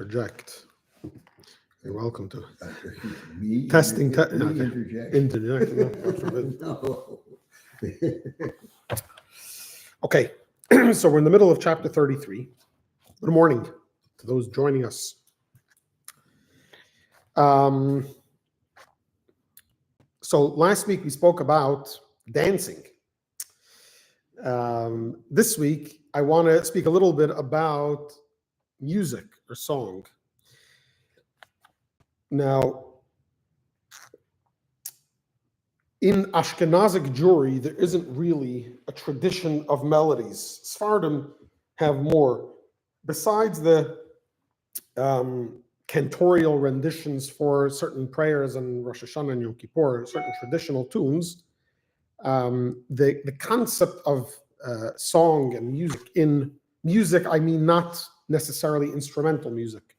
interject. You're welcome to. Me? Testing. Me interject? Interject. No, God forbid. No. Okay, so we're in the middle of chapter 33. Good morning to those joining us. So last week we spoke about dancing. This week I want to speak a little bit about music or song. Now, in Ashkenazic Jewry, there isn't really a tradition of melodies. Sephardim have more. Besides the cantorial renditions for certain prayers and Rosh Hashanah and Yom Kippur, certain traditional tunes, the concept of song and music, in music, I mean not necessarily instrumental music,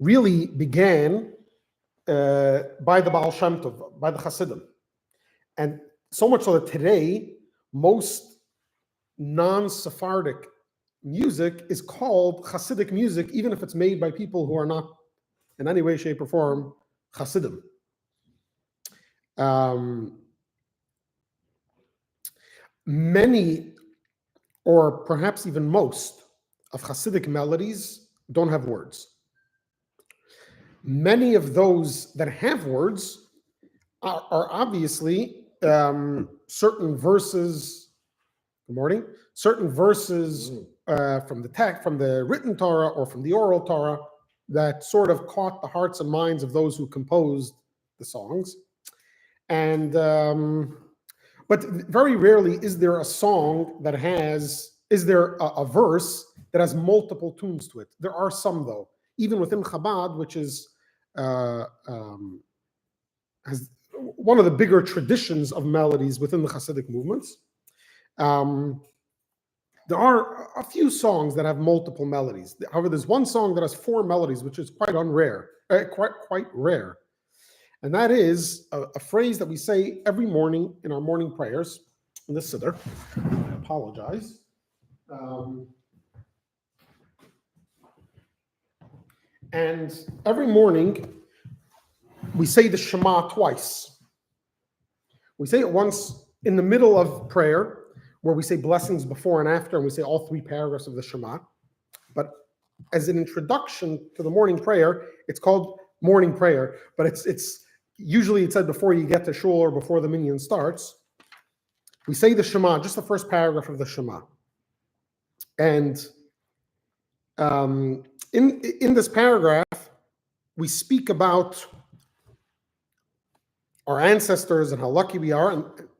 really began by the Baal Shem Tov, by the Hasidim. And so much so that today, most non-Sephardic music is called Hasidic music, even if it's made by people who are not in any way, shape, or form Hasidim. Many, or perhaps even most, of Hasidic melodies don't have words. Many of those that have words are obviously certain verses. Good morning. Certain verses from the text, from the written Torah or from the oral Torah, that sort of caught the hearts and minds of those who composed the songs. And but very rarely is there a song that has, is there a verse that has multiple tunes to it. There are some though, even within Chabad, which is has one of the bigger traditions of melodies within the Hasidic movements. There are a few songs that have multiple melodies. However, there's one song that has 4 melodies, which is quite rare. And that is a phrase that we say every morning in our morning prayers in the Siddur. I apologize. And every morning we say the Shema twice. We say it once in the middle of prayer, where we say blessings before and after, and we say all 3 paragraphs of the Shema. But as an introduction to the morning prayer, it's called morning prayer, but it's usually it's said before you get to shul or before the minyan starts. We say the Shema, just the first paragraph of the Shema. And in this paragraph, we speak about our ancestors and how lucky we are,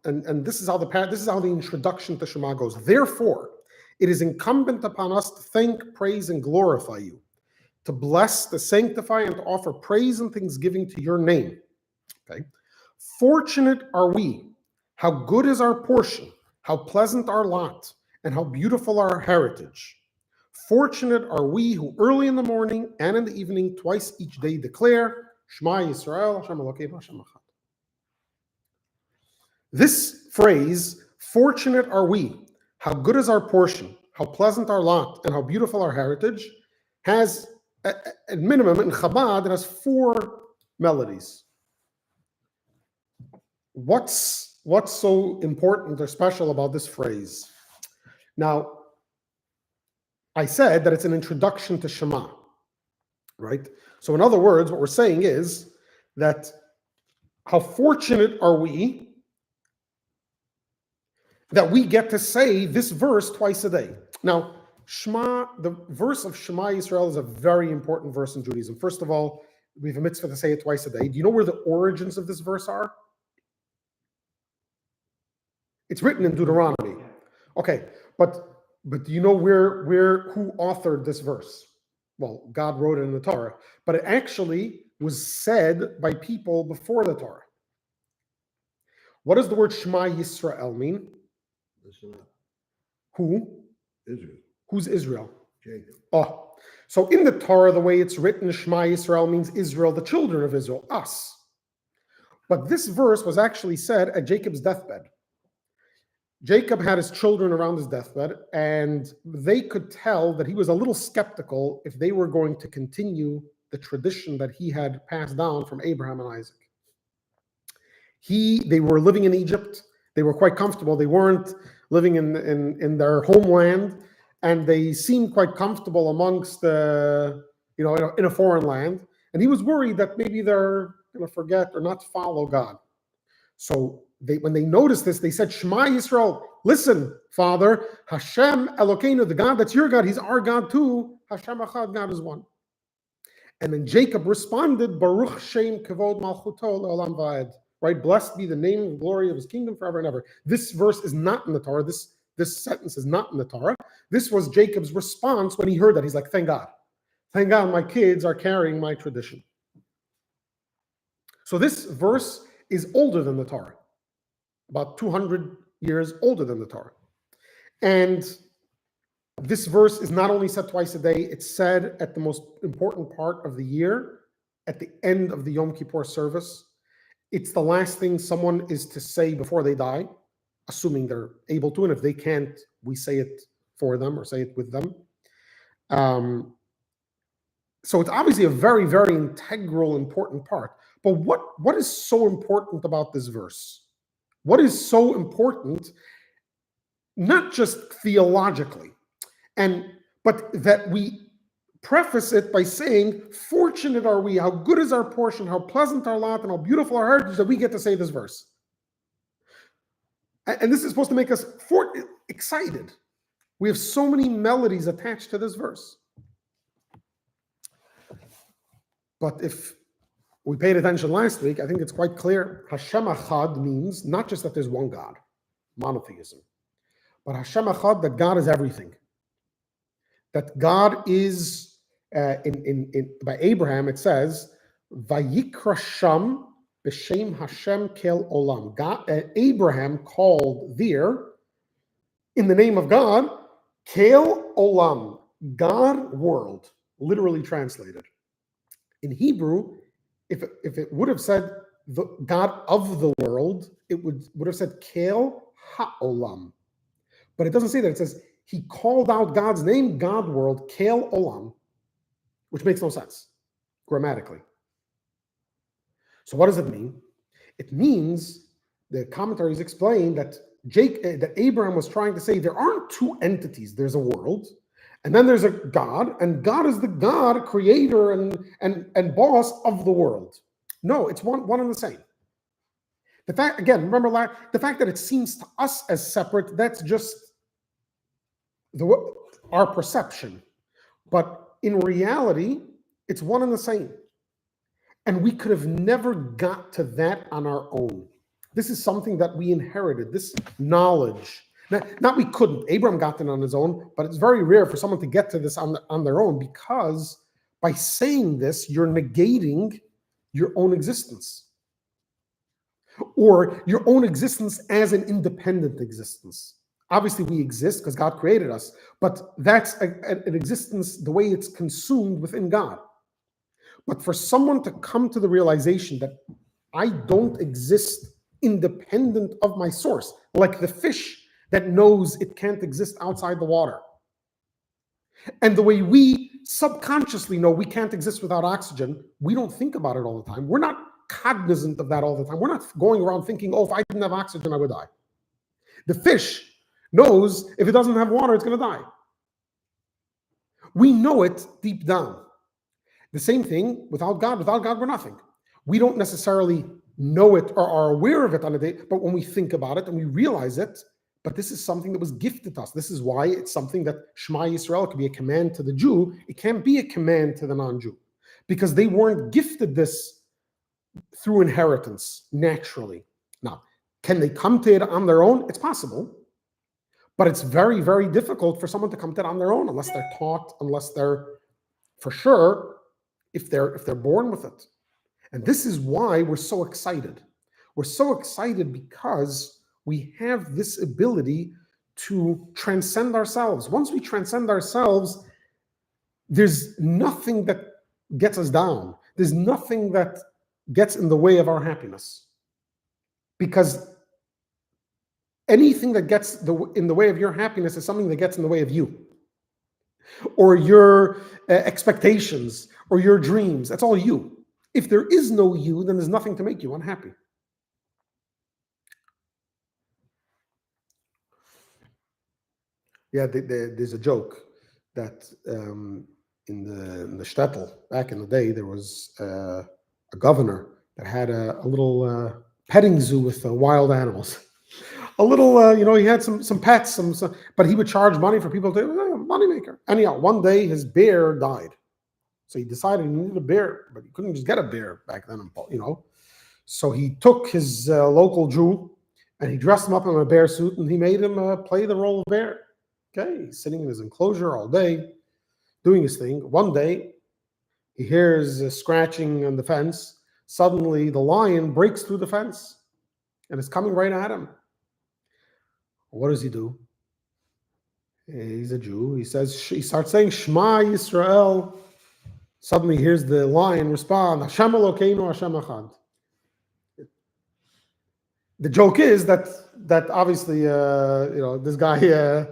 and this is how the introduction to Shema goes. Therefore, it is incumbent upon us to thank, praise, and glorify you, to bless, to sanctify, and to offer praise and thanksgiving to your name. Okay. Fortunate are we. How good is our portion, how pleasant our lot, and how beautiful our heritage. Fortunate are we who early in the morning and in the evening, twice each day, declare, Shema Yisrael, Hashem Elokeinu, Hashem Echad. This phrase, fortunate are we, how good is our portion, how pleasant our lot, and how beautiful our heritage, has, at minimum, in Chabad, it has 4 melodies. What's so important or special about this phrase? Now, I said that it's an introduction to Shema, right? So in other words, what we're saying is that how fortunate are we that we get to say this verse twice a day. Now, Shema, the verse of Shema Yisrael is a very important verse in Judaism. First of all, we have a mitzvah to say it twice a day. Do you know where the origins of this verse are? It's written in Deuteronomy. Okay, but do you know who authored this verse? Well, God wrote it in the Torah, but it actually was said by people before the Torah. What does the word Shema Yisrael mean? Who? Israel. Who's Israel? Jacob. Oh, so in the Torah, the way it's written, Shema Yisrael means Israel, the children of Israel, us. But this verse was actually said at Jacob's deathbed. Jacob had his children around his deathbed, and they could tell that he was a little skeptical if they were going to continue the tradition that he had passed down from Abraham and Isaac. They were living in Egypt. They were quite comfortable. They weren't living in their homeland, and they seemed quite comfortable amongst in a foreign land. And he was worried that maybe they're going to forget or not follow God. So when they noticed this, they said, Shema Yisrael, listen, Father, Hashem Elokeinu, the God that's your God, he's our God too. Hashem Echad, God is one. And then Jacob responded, Baruch Shem Kavod Malchuto Le'olam Va'ed. Right? Blessed be the name and glory of his kingdom forever and ever. This verse is not in the Torah. This sentence is not in the Torah. This was Jacob's response when he heard that. He's like, thank God. Thank God my kids are carrying my tradition. So this verse is older than the Torah, about 200 years older than the Torah. And this verse is not only said twice a day, it's said at the most important part of the year, at the end of the Yom Kippur service. It's the last thing someone is to say before they die, assuming they're able to, and if they can't, we say it for them or say it with them. So it's obviously a very, very integral, important part. But what is so important about this verse? What is so important, not just theologically, but that we preface it by saying, fortunate are we, how good is our portion, how pleasant our lot, and how beautiful our heritage that we get to say this verse. And this is supposed to make us excited. We have so many melodies attached to this verse. But if we paid attention last week, I think it's quite clear. Hashem Echad means not just that there's one God, monotheism, but Hashem Echad, that God is everything. That God is, by Abraham, it says, Vayikra Sham b'shem Hashem kel olam. Abraham called there, in the name of God, kel olam, God world, literally translated. In Hebrew, if it would have said the God of the world, it would have said Kel Ha'olam. But it doesn't say that. It says he called out God's name, God world, Kel Olam, which makes no sense grammatically. So what does it mean? It means, the commentaries explain that Abraham was trying to say there aren't two entities. There's a world, and then there's a God, and God is the God, creator and boss of the world. No, it's one and the same. The fact, again, remember the fact that it seems to us as separate, that's just our perception. But in reality, it's one and the same. And we could have never got to that on our own. This is something that we inherited, this knowledge. Not we couldn't. Abraham got it on his own, but it's very rare for someone to get to this on their own, because by saying this, you're negating your own existence. Or your own existence as an independent existence. Obviously, we exist because God created us, but that's an existence the way it's consumed within God. But for someone to come to the realization that I don't exist independent of my source, like the fish that knows it can't exist outside the water. And the way we subconsciously know we can't exist without oxygen, we don't think about it all the time. We're not cognizant of that all the time. We're not going around thinking, oh, if I didn't have oxygen, I would die. The fish knows if it doesn't have water, it's going to die. We know it deep down. The same thing without God. Without God, we're nothing. We don't necessarily know it or are aware of it on a day, but when we think about it and we realize it, but this is something that was gifted to us. This is why it's something that Shema Yisrael can be a command to the Jew. It can't be a command to the non-Jew, because they weren't gifted this through inheritance naturally. Now, can they come to it on their own? It's possible, but it's very, very difficult for someone to come to it on their own unless they're taught, unless they're, for sure, if they're born with it. And this is why we're so excited. We're so excited because we have this ability to transcend ourselves. Once we transcend ourselves, there's nothing that gets us down. There's nothing that gets in the way of our happiness. Because Anything that gets in the way of your happiness is something that gets in the way of you, or your expectations, or your dreams. That's all you. If there is no you, then there's nothing to make you unhappy. Yeah, there's a joke that in the shtetl back in the day, there was a governor that had a little petting zoo with wild animals. A little, he had some pets, some, but he would charge money for people to moneymaker. Anyhow, one day his bear died, so he decided he needed a bear, but he couldn't just get a bear back then, So he took his local Jew and he dressed him up in a bear suit and he made him play the role of bear. Okay, he's sitting in his enclosure all day, doing his thing. One day, he hears scratching on the fence. Suddenly, the lion breaks through the fence and is coming right at him. What does he do? He's a Jew. He starts saying, Shema Yisrael. Suddenly, hears the lion respond, Hashem Elokeinu, Hashem Echad. The joke is that obviously, this guy,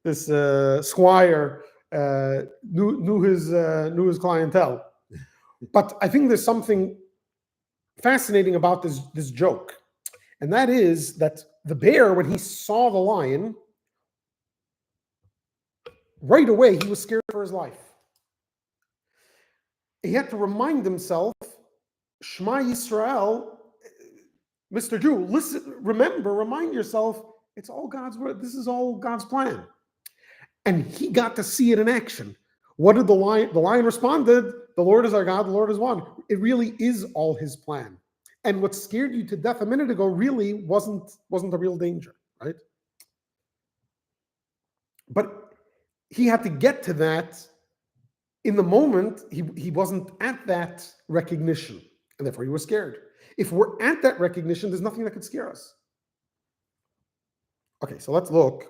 this squire knew his clientele. But I think there's something fascinating about this joke, and that is that the bear, when he saw the lion, right away he was scared for his life. He had to remind himself, Shema Yisrael, Mr. Jew, listen, remind yourself, it's all God's word. This is all God's plan. And he got to see it in action. What did the lion? The lion responded, the Lord is our God, the Lord is one. It really is all his plan. And what scared you to death a minute ago really wasn't the real danger, right? But he had to get to that. In the moment, he wasn't at that recognition, and therefore he was scared. If we're at that recognition, there's nothing that could scare us. Okay, so let's look.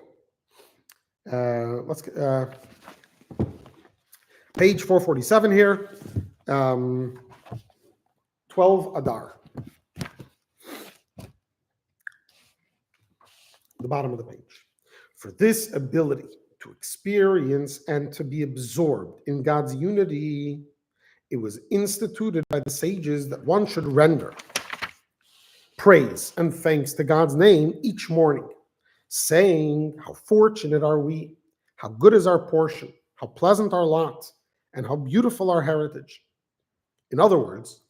Page 447 here, 12 Adar. The bottom of the page. For this ability to experience and to be absorbed in God's unity, it was instituted by the sages that one should render praise and thanks to God's name each morning, saying, how fortunate are we, how good is our portion, how pleasant our lot, and how beautiful our heritage. In other words,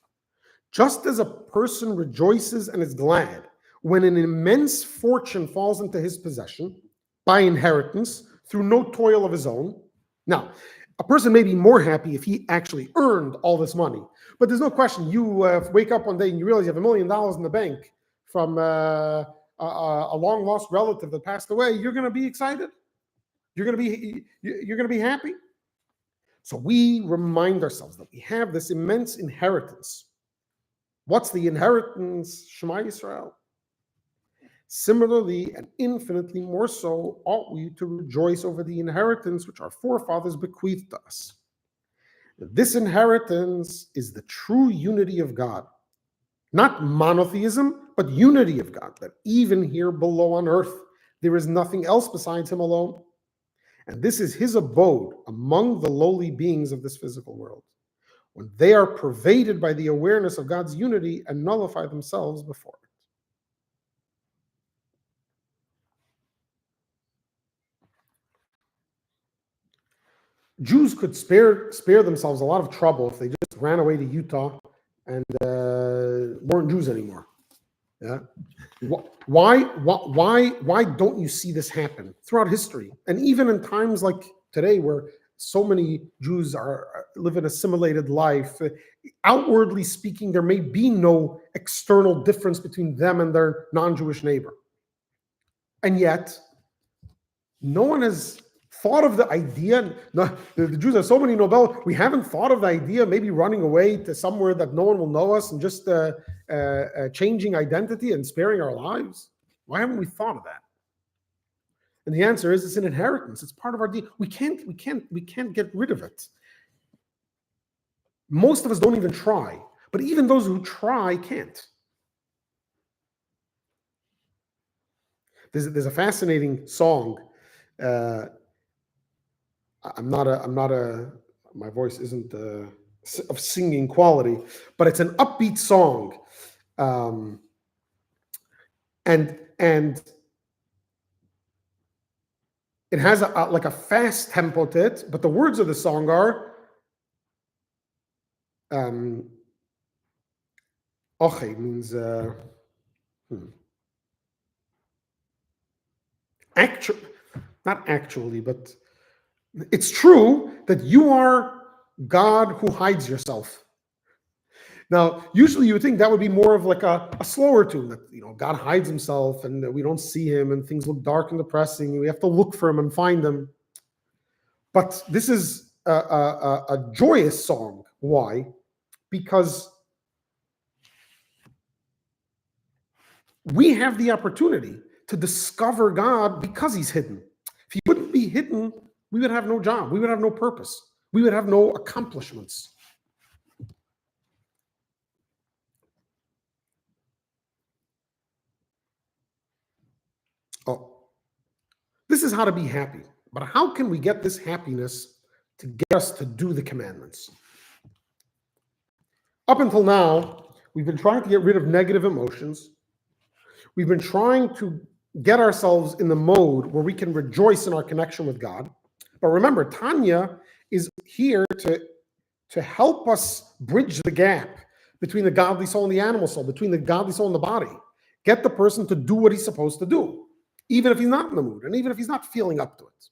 just as a person rejoices and is glad when an immense fortune falls into his possession by inheritance through no toil of his own. Now, a person may be more happy if he actually earned all this money, but there's no question. You wake up one day and you realize you have $1 million in the bank from a long lost relative that passed away. You're going to be excited. You're going to be happy. So we remind ourselves that we have this immense inheritance. What's the inheritance? Shema Yisrael. Similarly, and infinitely more so, ought we to rejoice over the inheritance which our forefathers bequeathed to us. This inheritance is the true unity of God. Not monotheism, but unity of God, that even here below on earth, there is nothing else besides him alone. And this is his abode among the lowly beings of this physical world, when they are pervaded by the awareness of God's unity and nullify themselves before it. Jews could spare themselves a lot of trouble if they just ran away to Utah and weren't Jews anymore. Yeah. Why don't you see this happen throughout history? And even in times like today, where so many Jews live an assimilated life, outwardly speaking, there may be no external difference between them and their non-Jewish neighbor. And yet, no one has thought of the idea. No, the Jews have so many Nobel. We haven't thought of the idea, maybe running away to somewhere that no one will know us and just changing identity and sparing our lives. Why haven't we thought of that? And the answer is, it's an inheritance. It's part of our DNA. We can't get rid of it. Most of us don't even try, but even those who try can't. There's a fascinating song. Uh, my voice isn't of singing quality, but it's an upbeat song, and it has like a fast tempo to it. But the words of the song are, "Oche" means actually, not actually, but it's true that you are God who hides yourself. Now, usually you would think that would be more of like a slower tune, that God hides himself and we don't see him and things look dark and depressing. We have to look for him and find him. But this is a joyous song. Why? Because we have the opportunity to discover God because he's hidden. If he wouldn't be hidden, we would have no job. We would have no purpose. We would have no accomplishments. Oh, this is how to be happy. But how can we get this happiness to get us to do the commandments? Up until now, we've been trying to get rid of negative emotions. We've been trying to get ourselves in the mode where we can rejoice in our connection with God. But remember, Tanya is here to help us bridge the gap between the godly soul and the animal soul, between the godly soul and the body. Get the person to do what he's supposed to do, even if he's not in the mood and even if he's not feeling up to it.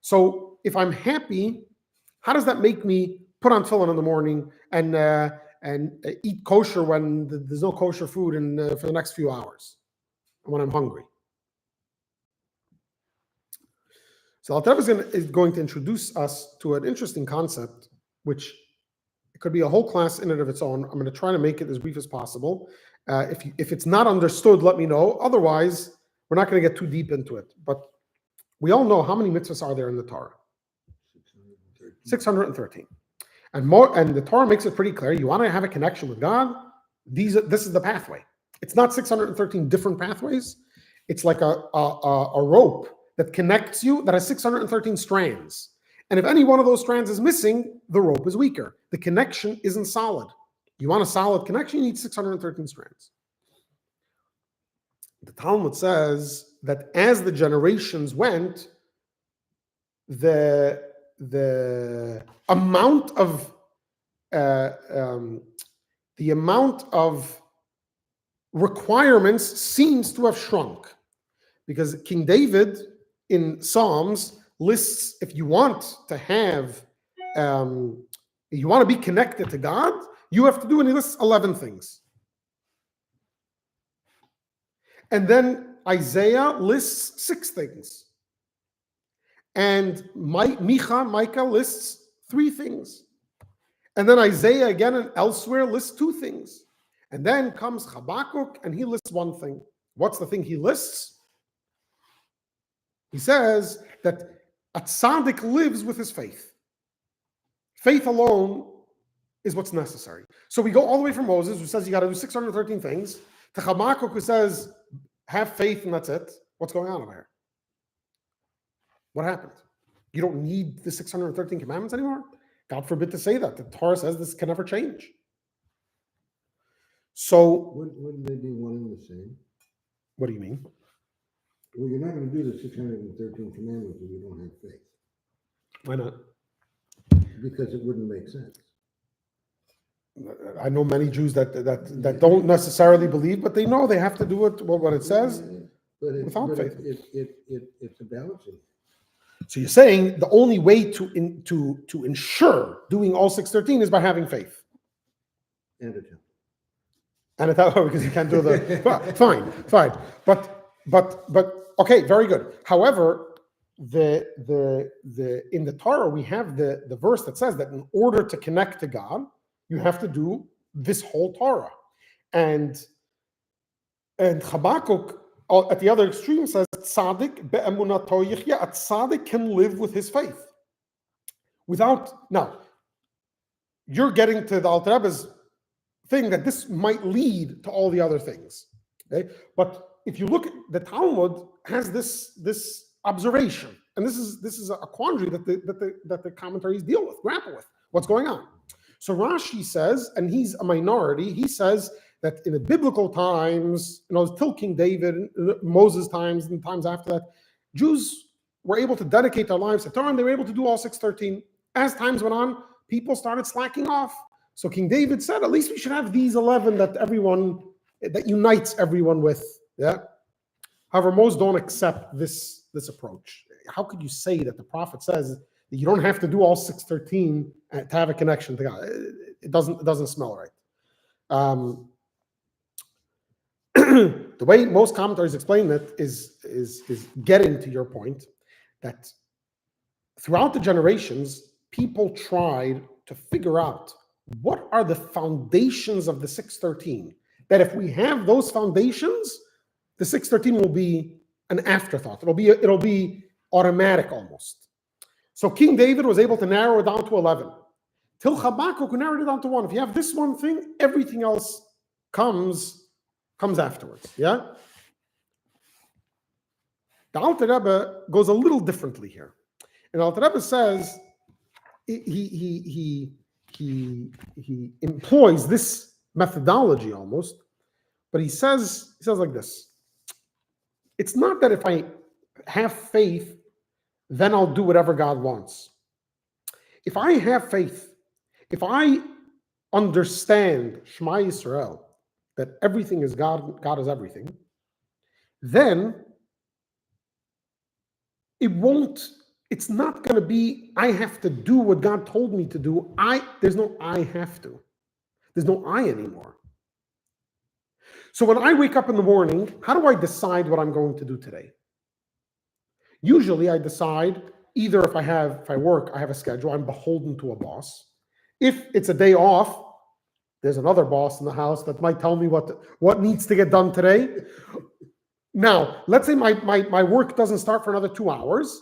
So if I'm happy, how does that make me put on tefillin in the morning and eat kosher when there's no kosher food for the next few hours when I'm hungry? So Alter Rebbe is going to introduce us to an interesting concept, which could be a whole class in and of its own. I'm going to try to make it as brief as possible. If it's not understood, let me know. Otherwise, we're not going to get too deep into it. But we all know how many mitzvahs are there in the Torah. 613. And the Torah makes it pretty clear. You want to have a connection with God, this is the pathway. It's not 613 different pathways. It's like a rope that connects you that has 613 strands. And if any one of those strands is missing, the rope is weaker. The connection isn't solid. You want a solid connection, you need 613 strands. The Talmud says that as the generations went, the amount of requirements seems to have shrunk, because King David in Psalms lists, if you want to have, you want to be connected to God, you have to do, and he lists 11 things. And then Isaiah lists 6 things. And Micah lists 3 things. And then Isaiah again and elsewhere lists 2 things. And then comes Habakkuk and he lists 1 thing. What's the thing he lists? He says that a tzaddik lives with his faith. Faith alone is what's necessary. So we go all the way from Moses, who says you got to do 613 things, to Habakkuk, who says have faith and that's it. What's going on over here? What happened? You don't need the 613 commandments anymore? God forbid to say that. The Torah says this can never change. So, Wouldn't they be one and the same? what do you mean? Well, you're not going to do the 613 commandments if you don't have faith, Why not? because it wouldn't make sense. I know many Jews that don't necessarily believe, but they know they have to do it what it says without faith. It's a balancing. So you're saying the only way to ensure doing all 613 is by having faith. And a temple. And at that, because you can't do the fine. But okay, very good. However, the in the Torah we have the verse that says that in order to connect to God, you have to do this whole Torah. And Habakkuk at the other extreme says tzaddik be'emunato yichya. A tzaddik can live with his faith. Now, you're getting to the Alter Rebbe's thing that this might lead to all the other things. Okay? But if you look, the Talmud has this observation, and this is a quandary that the commentaries deal with, grapple with. What's going on? So Rashi says, and he's a minority. He says that in the biblical times, till King David, Moses' times, and times after that, Jews were able to dedicate their lives to Torah, and they were able to do all 613. As times went on, people started slacking off. So King David said, at least we should have these 11 that unites everyone with. Yeah. However, most don't accept this approach. How could you say that the prophet says that you don't have to do all 613 to have a connection to God? It doesn't smell right. The way most commentaries explain it is getting to your point that throughout the generations, people tried to figure out what are the foundations of the 613. That if we have those foundations, the 613 will be an afterthought. It'll be automatic almost. So King David was able to narrow it down to 11. Till Habakkuk narrowed it down to 1. If you have this one thing, everything else comes afterwards. Yeah. The Alter Rebbe goes a little differently here, and Alter Rebbe says he employs this methodology almost, but he says like this. It's not that if I have faith, then I'll do whatever God wants. If I have faith, if I understand Shema Yisrael, that everything is God, God is everything, then it's not going to be, I have to do what God told me to do. There's no I have to. There's no I anymore. So when I wake up in the morning, how do I decide what I'm going to do today? Usually I decide either if I work, I have a schedule, I'm beholden to a boss. If it's a day off, there's another boss in the house that might tell me what needs to get done today. Now, let's say my work doesn't start for another 2 hours.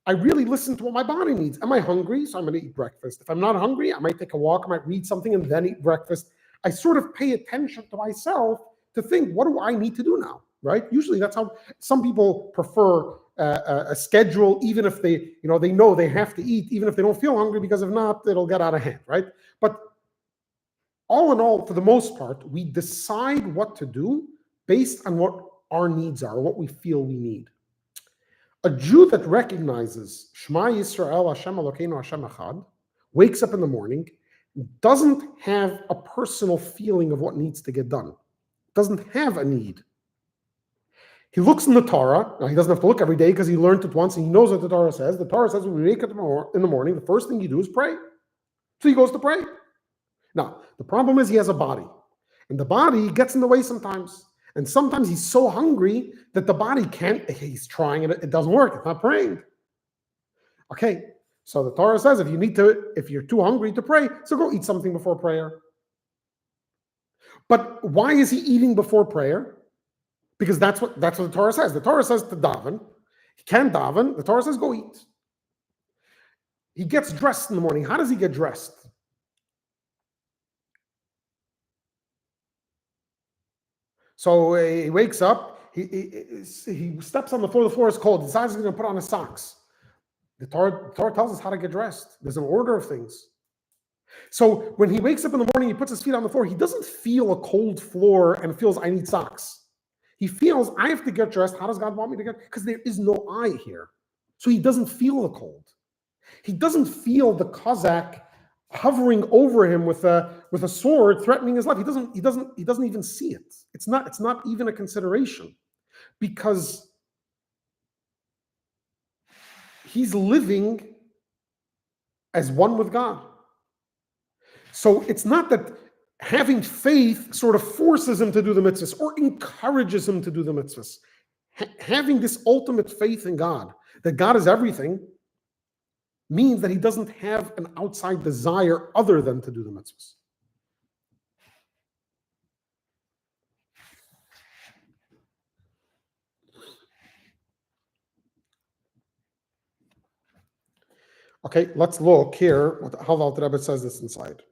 I really listen to what my body needs. Am I hungry? So I'm going to eat breakfast. If I'm not hungry, I might take a walk, I might read something and then eat breakfast. I sort of pay attention to myself to think, what do I need to do now, right? Usually that's how some people prefer a schedule, even if they know they have to eat, even if they don't feel hungry, because if not, it'll get out of hand, right? But all in all, for the most part, we decide what to do based on what our needs are, what we feel we need. A Jew that recognizes Shema Yisrael, Hashem Elokeinu, Hashem Echad, wakes up in the morning, doesn't have a personal feeling of what needs to get done, doesn't have a need. He looks in the Torah. Now, he doesn't have to look every day because he learned it once and he knows what the Torah says. The Torah says when we wake up in the morning, the first thing you do is pray. So he goes to pray. Now, the problem is he has a body, and the body gets in the way sometimes. And sometimes he's so hungry that the body can't, he's trying it doesn't work, it's not praying. Okay, so the Torah says if you're too hungry to pray, so go eat something before prayer. But why is he eating before prayer? Because that's what the Torah says. The Torah says to daven. He can't daven. The Torah says go eat. He gets dressed in the morning. How does he get dressed? So he wakes up, he steps on the floor. The floor is cold. He decides he's going to put on his socks. The Torah tells us how to get dressed. There's an order of things. So when he wakes up in the morning, he puts his feet on the floor. He doesn't feel a cold floor and feels I need socks. He feels I have to get dressed. How does God want me to get? Because there is no I here. So he doesn't feel the cold. He doesn't feel the Cossack hovering over him with a sword threatening his life. He doesn't even see it. It's not even a consideration, because he's living as one with God. So it's not that having faith sort of forces him to do the mitzvahs or encourages him to do the mitzvahs. Having this ultimate faith in God, that God is everything, means that he doesn't have an outside desire other than to do the mitzvahs. Okay, let's look here how the Alter Rebbe says this inside.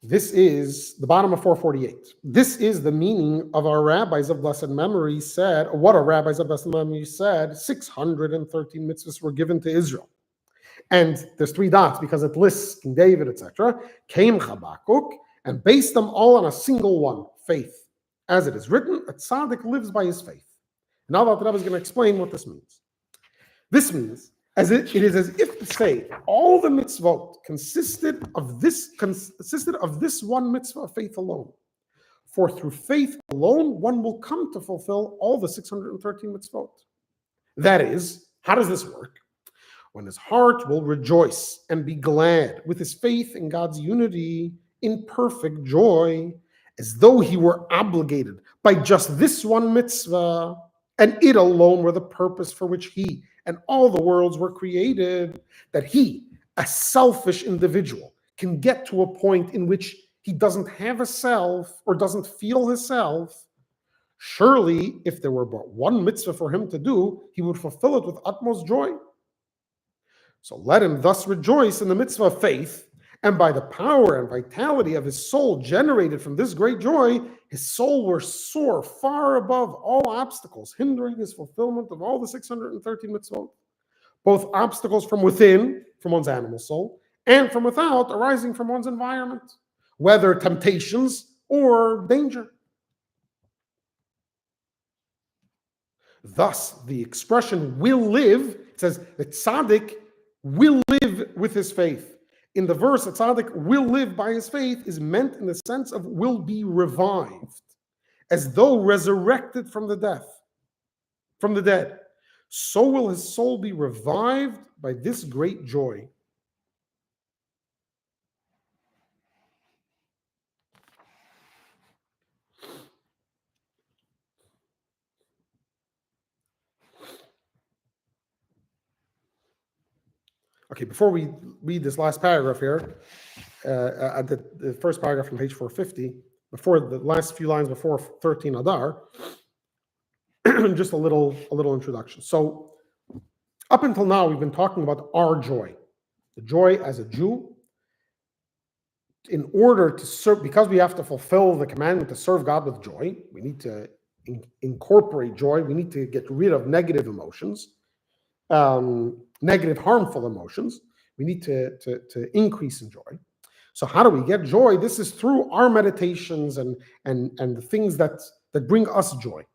This is the bottom of 448. This is the meaning of our rabbis of blessed memory said, or what our rabbis of blessed memory said, 613 mitzvahs were given to Israel. And there's 3 dots because it lists King David, etc. Came Habakkuk and based them all on a single one, faith. As it is written, a tzaddik lives by his faith. Now the Rebbe is going to explain what this means. This means it is as if to say all the mitzvot consisted of this one mitzvah of faith alone. For through faith alone, one will come to fulfill all the 613 mitzvot. That is, how does this work? When his heart will rejoice and be glad with his faith in God's unity in perfect joy, as though he were obligated by just this one mitzvah, and it alone were the purpose for which he and all the worlds were created, that he, a selfish individual, can get to a point in which he doesn't have a self or doesn't feel his self. Surely, if there were but one mitzvah for him to do, he would fulfill it with utmost joy. So let him thus rejoice in the mitzvah of faith, and by the power and vitality of his soul generated from this great joy, his soul will soar far above all obstacles, hindering his fulfillment of all the 613 mitzvot. Both obstacles from within, from one's animal soul, and from without, arising from one's environment, whether temptations or danger. Thus, the expression will live, it says the tzaddik will live with his faith. In the verse, a tzaddik will live by his faith is meant in the sense of will be revived, as though resurrected from the dead. So will his soul be revived by this great joy. Okay, before we read this last paragraph here, at the first paragraph from page 450, before the last few lines before 13 Adar, just a little introduction. So, up until now, we've been talking about our joy, the joy as a Jew. In order to serve, because we have to fulfill the commandment to serve God with joy, we need to incorporate joy. We need to get rid of negative emotions. Negative, harmful emotions. We need to increase in joy. So how do we get joy? This is through our meditations and the things that bring us joy.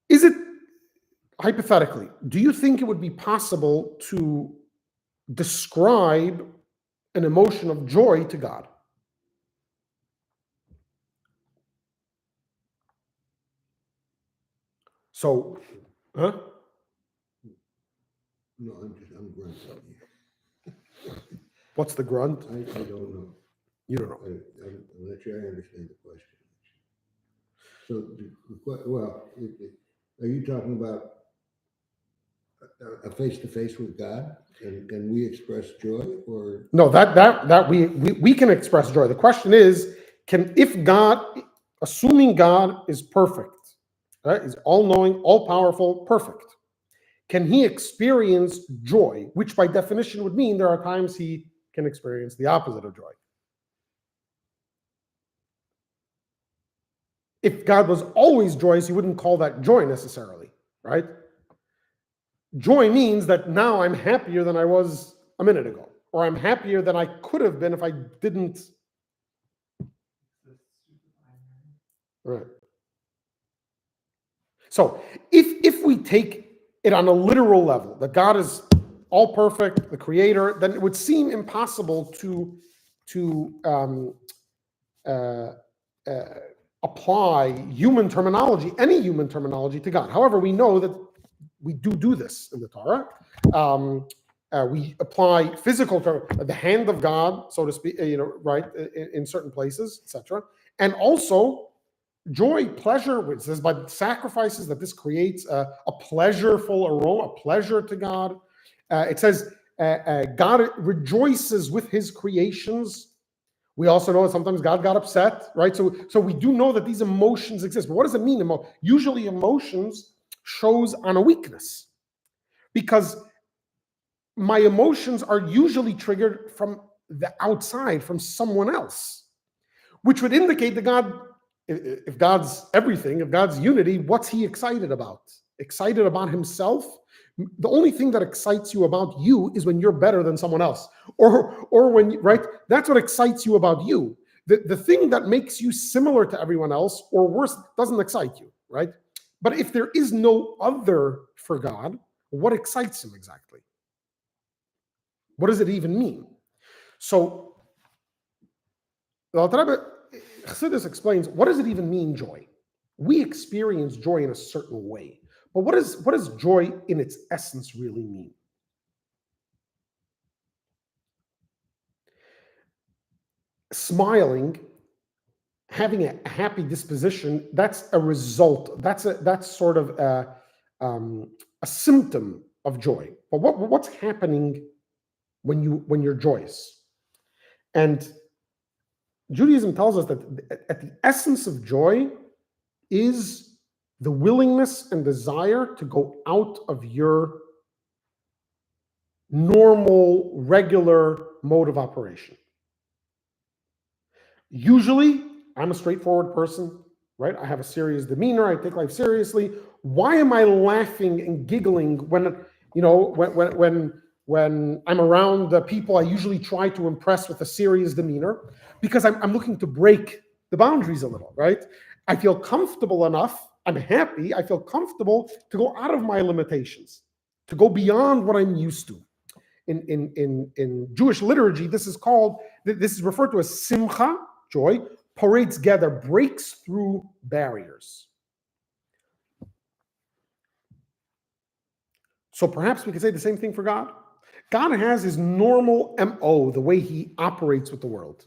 Is it, hypothetically, do you think it would be possible to describe an emotion of joy to God? So, huh? No, I'm grunting. What's the grunt? I don't know. You don't know. I'm not sure I understand the question. So, well, are you talking about a face-to-face with God, and can we express joy, or no? That we can express joy. The question is, if God, assuming God is perfect, right, is all-knowing, all-powerful, perfect, can he experience joy? Which, by definition, would mean there are times he can experience the opposite of joy. If God was always joyous, he wouldn't call that joy necessarily, right? Joy means that now I'm happier than I was a minute ago, or I'm happier than I could have been if I didn't. Right. So if we take it on a literal level, that God is all perfect, the creator, then it would seem impossible to apply human terminology, any human terminology, to God. However, we know that we do this in the Torah. We apply physical term, the hand of God, so to speak, right, in certain places, etc. And also joy, pleasure. It says by the sacrifices that this creates a pleasureful aroma, a pleasure to God. It says God rejoices with his creations. We also know that sometimes God got upset, right? So we do know that these emotions exist. But what does it mean? Usually emotions shows on a weakness, because my emotions are usually triggered from the outside from someone else, which would indicate that God, if God's everything, if God's unity, what's he excited about? Excited about himself? The only thing that excites you about you is when you're better than someone else, or when, right? That's what excites you about you. The thing that makes you similar to everyone else or worse doesn't excite you, right? But if there is no other for God, what excites him exactly? What does it even mean? So, the Alter Rebbe Chassidus explains, what does it even mean, joy? We experience joy in a certain way, but what does joy in its essence really mean? Smiling, having a happy disposition, that's a result. That's sort of a symptom of joy. But what's happening when you're joyous? And Judaism tells us that at the essence of joy is the willingness and desire to go out of your normal, regular mode of operation. Usually, I'm a straightforward person, right? I have a serious demeanor. I take life seriously. Why am I laughing and giggling when, when I'm around the people I usually try to impress with a serious demeanor? Because I'm looking to break the boundaries a little, right? I feel comfortable enough. I'm happy. I feel comfortable to go out of my limitations, to go beyond what I'm used to. In Jewish liturgy, this is referred to as simcha, joy, parades together, breaks through barriers. So perhaps we could say the same thing for God. God has his normal MO, the way he operates with the world,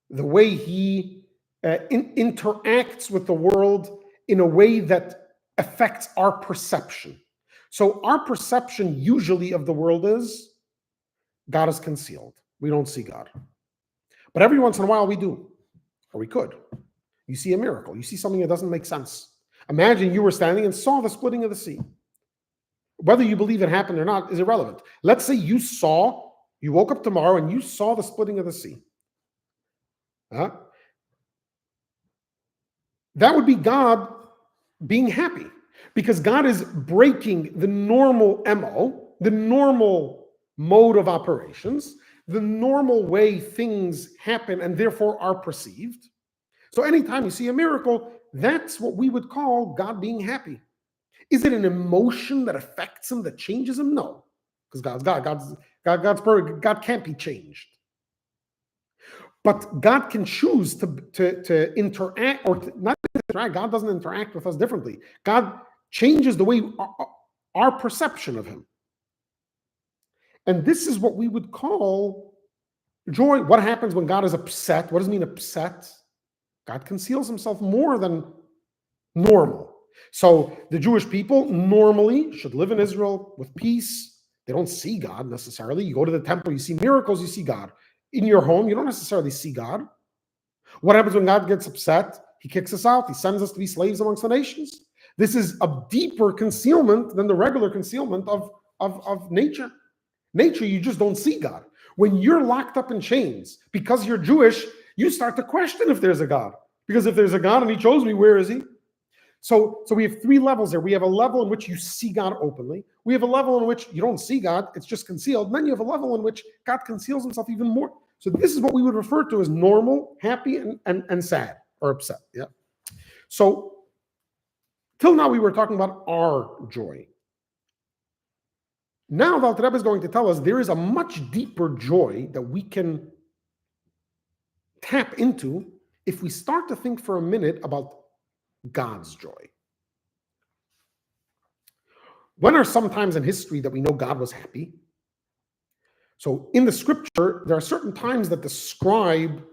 the way he interacts with the world in a way that affects our perception. So our perception usually of the world is God is concealed. We don't see God. But every once in a while we do, or we could. You see a miracle. You see something that doesn't make sense. Imagine you were standing and saw the splitting of the sea. Whether you believe it happened or not is irrelevant. Let's say you woke up tomorrow and you saw the splitting of the sea. That would be God being happy, because God is breaking the normal MO, the normal mode of operations, the normal way things happen and therefore are perceived. So anytime you see a miracle, that's what we would call God being happy. Is it an emotion that affects him, that changes him? No, because God's God. God's perfect. God can't be changed. But God can choose to interact, or not interact. God doesn't interact with us differently. God changes the way our perception of him. And this is what we would call joy. What happens when God is upset? What does it mean upset? God conceals himself more than normal. So the Jewish people normally should live in Israel with peace. They don't see God necessarily. You go to the temple, you see miracles, you see God. In your home, you don't necessarily see God. What happens when God gets upset? He kicks us out. He sends us to be slaves amongst the nations. This is a deeper concealment than the regular concealment of nature. Nature, you just don't see God. When you're locked up in chains because you're Jewish, you start to question if there's a God. Because if there's a God and he chose me, where is he? So we have three levels there. We have a level in which you see God openly. We have a level in which you don't see God, it's just concealed. And then you have a level in which God conceals himself even more. So this is what we would refer to as normal, happy, and sad, or upset. Yeah. So till now we were talking about our joy. Now the Alter Rebbe is going to tell us there is a much deeper joy that we can tap into if we start to think for a minute about God's joy. When are some times in history that we know God was happy? So in the scripture, there are certain times that describe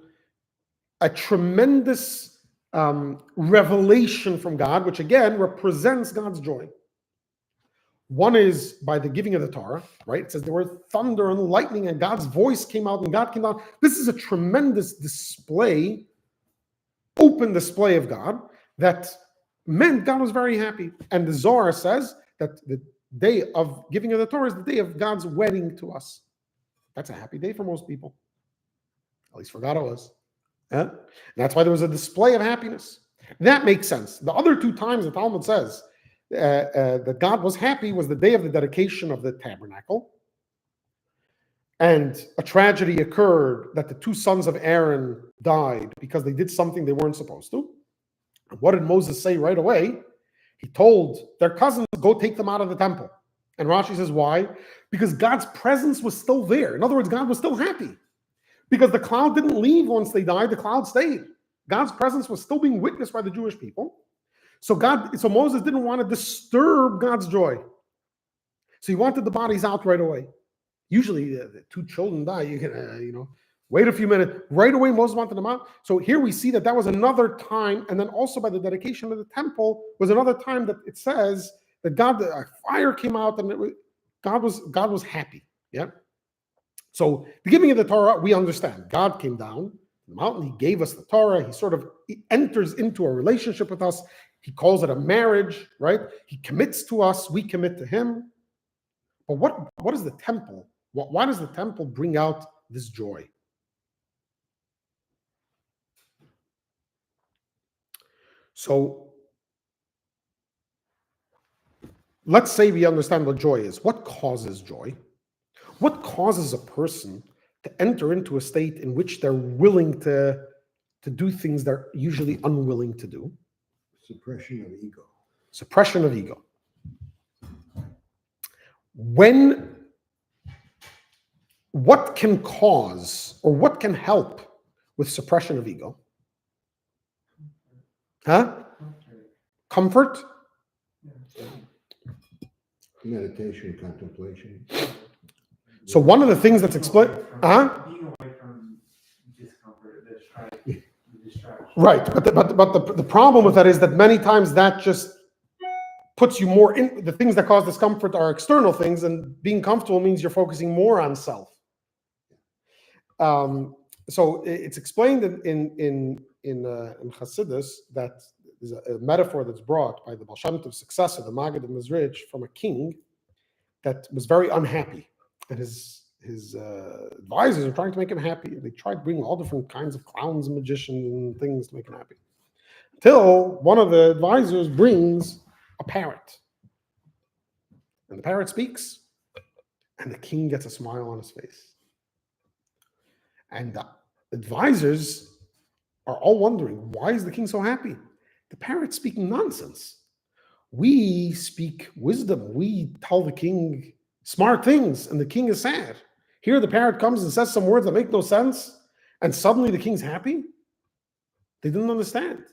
a tremendous revelation from God, which again represents God's joy. One is by the giving of the Torah, right? It says there were thunder and lightning and God's voice came out and God came out. This is a tremendous display, open display of God that meant God was very happy. And the Zohar says that the day of giving of the Torah is the day of God's wedding to us. That's a happy day for most people. At least for God it was. Yeah? And that's why there was a display of happiness. That makes sense. The other two times the Talmud says that God was happy was the day of the dedication of the tabernacle. And a tragedy occurred that the two sons of Aaron died because they did something they weren't supposed to. And what did Moses say right away? He told their cousins, go take them out of the temple. And Rashi says, why? Because God's presence was still there. In other words, God was still happy. Because the cloud didn't leave once they died, the cloud stayed. God's presence was still being witnessed by the Jewish people. So Moses didn't want to disturb God's joy. So he wanted the bodies out right away. Usually the two children die, you can, wait a few minutes. Right away, Moses wanted them out. So here we see that was another time, and then also by the dedication of the temple was another time that it says that a fire came out, and God was happy. Yeah. So the giving of the Torah, we understand. God came down the mountain, he gave us the Torah, he enters into a relationship with us. He calls it a marriage, right? He commits to us, we commit to him. But what is the temple? Why does the temple bring out this joy? So let's say we understand what joy is. What causes joy? What causes a person to enter into a state in which they're willing to do things they're usually unwilling to do? Suppression of ego. Suppression of ego. What can cause or what can help with suppression of ego? Comfort? Meditation, contemplation. So one of the things that's explained, being away from discomfort, the distraction. Right, but the problem with that is that many times that just puts you more in the things that cause discomfort are external things, and being comfortable means you're focusing more on self. So it's explained in Chassidus that there's a metaphor that's brought by the Baal Shem Tov's successor, the Maggid of Mezrich, from a king that was very unhappy, and his advisors are trying to make him happy. They tried bringing all different kinds of clowns and magicians and things to make him happy, until one of the advisors brings a parrot, and the parrot speaks, and the king gets a smile on his face. And the advisors are all wondering, why is the king so happy? The parrot's speaking nonsense. We speak wisdom. We tell the king smart things, and the king is sad. Here the parrot comes and says some words that make no sense, and suddenly the king's happy? They didn't understand.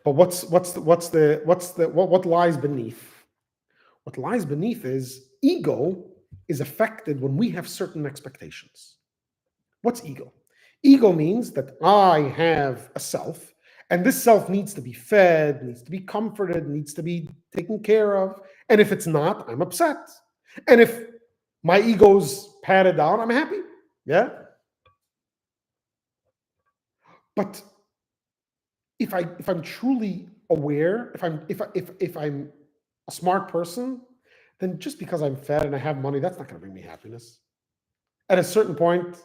But what lies beneath? What lies beneath is ego is affected when we have certain expectations. What's ego? Ego means that I have a self, and this self needs to be fed, needs to be comforted, needs to be taken care of. And if it's not, I'm upset. And if my ego's patted down, I'm happy. Yeah? But if I'm truly aware, if I'm a smart person, then just because I'm fed and I have money, that's not going to bring me happiness. At a certain point,